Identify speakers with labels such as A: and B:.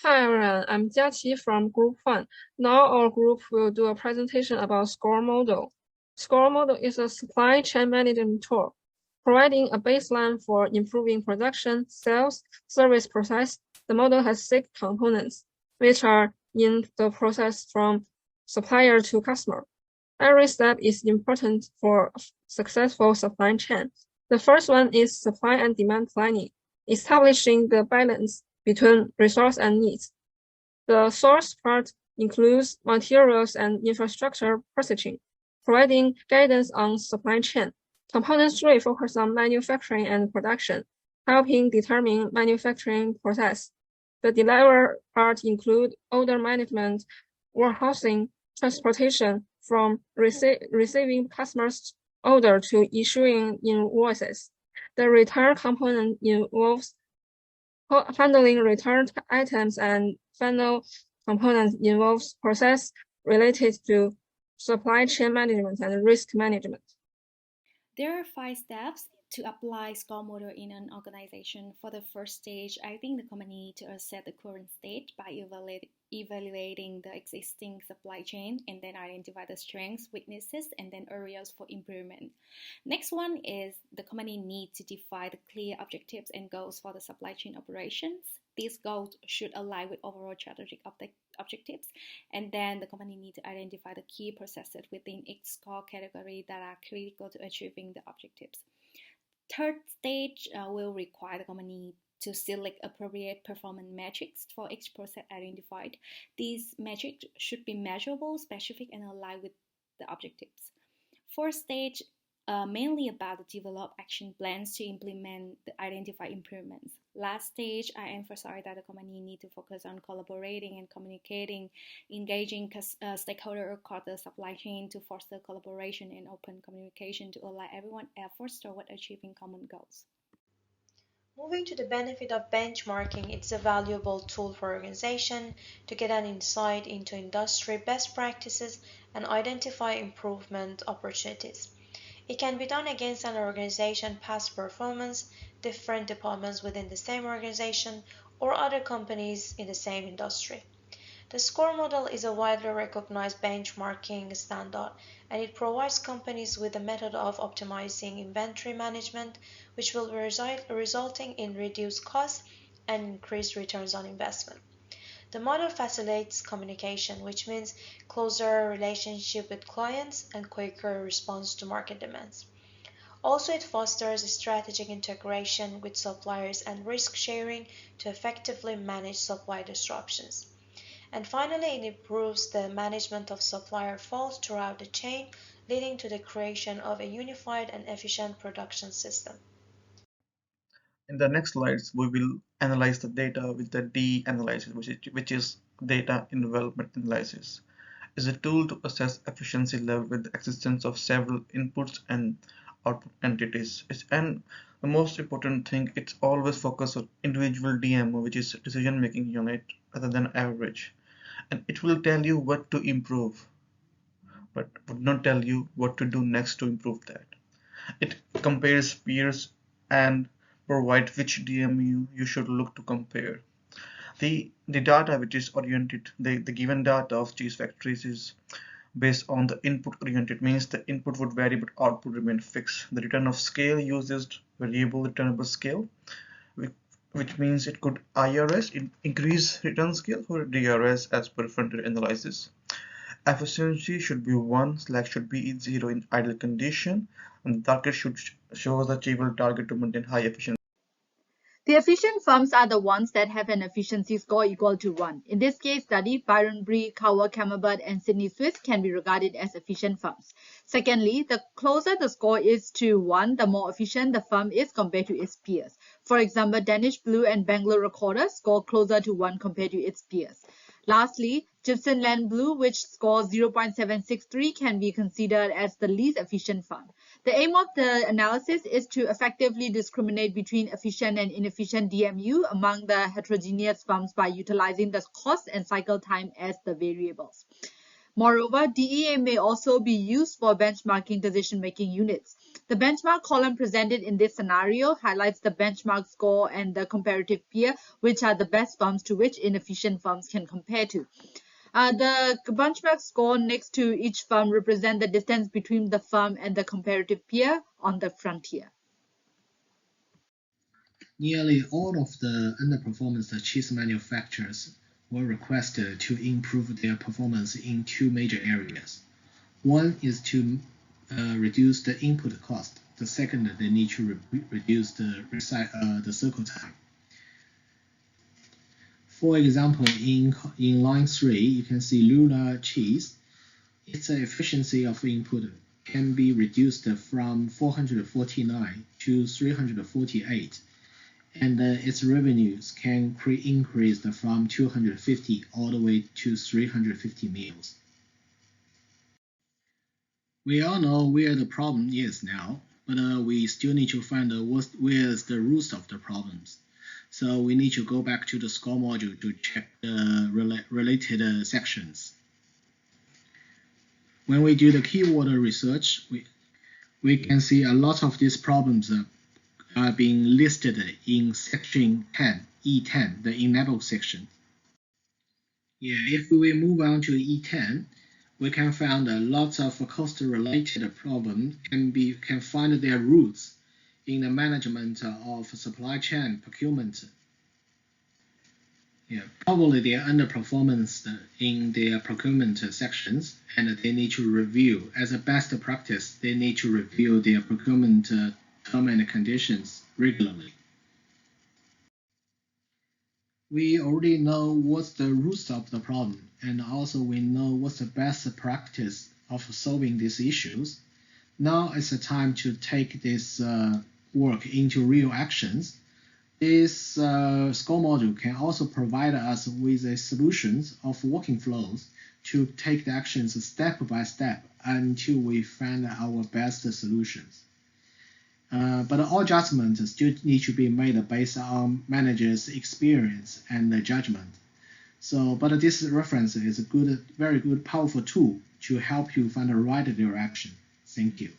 A: Hi everyone, I'm Jiaqi from Group 1. Now our group will do a presentation about SCORE model. SCORE model is a supply chain management tool, providing a baseline for improving production, sales, service process. The model has 6 components, which are in the process from supplier to customer. Every step is important for successful supply chain. The first one is supply and demand planning, establishing the balance between resource and needs. The source part includes materials and infrastructure purchasing, providing guidance on supply chain. Component 3 focus on manufacturing and production, helping determine manufacturing process. The deliver part include order management, warehousing, transportation, from receiving customers' order to issuing invoices. The return component involves handling returned items, and final component involves process related to supply chain management and risk management.
B: There are 5 steps to apply SCORE model in an organization. For the first stage, I think the company need to assess the current state by evaluating the existing supply chain and then identify the strengths, weaknesses, and then areas for improvement. Next one is the company need to define the clear objectives and goals for the supply chain operations. These goals should align with overall strategic objectives, and then the company need to identify the key processes within each SCORE category that are critical to achieving the objectives. Third stage will require the company to select appropriate performance metrics for each process identified. These metrics should be measurable, specific, and aligned with the objectives. Fourth stage, mainly about the develop action plans to implement the identified improvements. Last stage, I emphasize that the company need to focus on collaborating and communicating, engaging stakeholders across the supply chain to foster collaboration and open communication to align everyone's efforts toward achieving common goals.
C: Moving to the benefit of benchmarking, it's a valuable tool for organization to get an insight into industry best practices and identify improvement opportunities. It can be done against an organization's past performance, different departments within the same organization, or other companies in the same industry. The SCORE model is a widely recognized benchmarking standard, and it provides companies with a method of optimizing inventory management, which will resulting in reduced costs and increased returns on investment. The model facilitates communication, which means closer relationship with clients and quicker response to market demands. Also, it fosters strategic integration with suppliers and risk sharing to effectively manage supply disruptions. And finally, it improves the management of supplier faults throughout the chain, leading to the creation of a unified and efficient production system.
D: In the next slides, we will analyze the data with the D analysis, which is data involvement analysis. It's a tool to assess efficiency level with the existence of several inputs and output entities. And the most important thing, it's always focused on individual DMO, which is decision making unit, rather than average. And it will tell you what to improve, but would not tell you what to do next to improve that. It compares peers and provide which DMU you should look to compare. The data which is oriented, the given data of cheese factories is based on the input oriented, means the input would vary but output remain fixed. The return of scale uses variable returnable scale, which means it could IRS, increase return scale, or DRS as per frontier analysis. Efficiency should be 1, slack should be 0 in ideal condition, and the target should show the achievable target to maintain high efficiency.
E: The efficient firms are the ones that have an efficiency score equal to 1. In this case study, Byron Brie, Cowell Camerbert, and Sydney Swiss can be regarded as efficient firms. Secondly, the closer the score is to 1, the more efficient the firm is compared to its peers. For example, Danish Blue and Bangalore Recorder score closer to 1 compared to its peers. Lastly, Gibson Land Blue, which scores 0.763, can be considered as the least efficient firm. The aim of the analysis is to effectively discriminate between efficient and inefficient DMU among the heterogeneous firms by utilizing the cost and cycle time as the variables. Moreover, DEA may also be used for benchmarking decision-making units. The benchmark column presented in this scenario highlights the benchmark score and the comparative peer, which are the best firms to which inefficient firms can compare to. The benchmark score next to each firm represent the distance between the firm and the comparative peer on the frontier.
F: Nearly all of the underperformance cheese manufacturers were requested to improve their performance in two major areas. One is to reduce the input cost. The second, they need to reduce the cycle time. For example, in line 3, you can see Luna cheese. Its efficiency of input can be reduced from 449 to 348. And its revenues can increase from 250 all the way to 350 meals. We all know where the problem is now, but we still need to find where is the root of the problems. So we need to go back to the score module to check the related sections. When we do the keyword research, we can see a lot of these problems are being listed in section 10, E10, the enable section. If we move on to E10, we can find a lot of cost-related problems can find their roots in the management of supply chain procurement. Probably they are underperformance in their procurement sections, and they need to review. As a best practice, they need to review their procurement term and conditions regularly. We already know what's the root of the problem, and also we know what's the best practice of solving these issues. Now it's the time to take this work into real actions. This score module can also provide us with a solutions of working flows to take the actions step by step until we find our best solutions. But all judgments still need to be made based on managers' experience and judgment. But this reference is a very good, powerful tool to help you find the right direction. Thank you.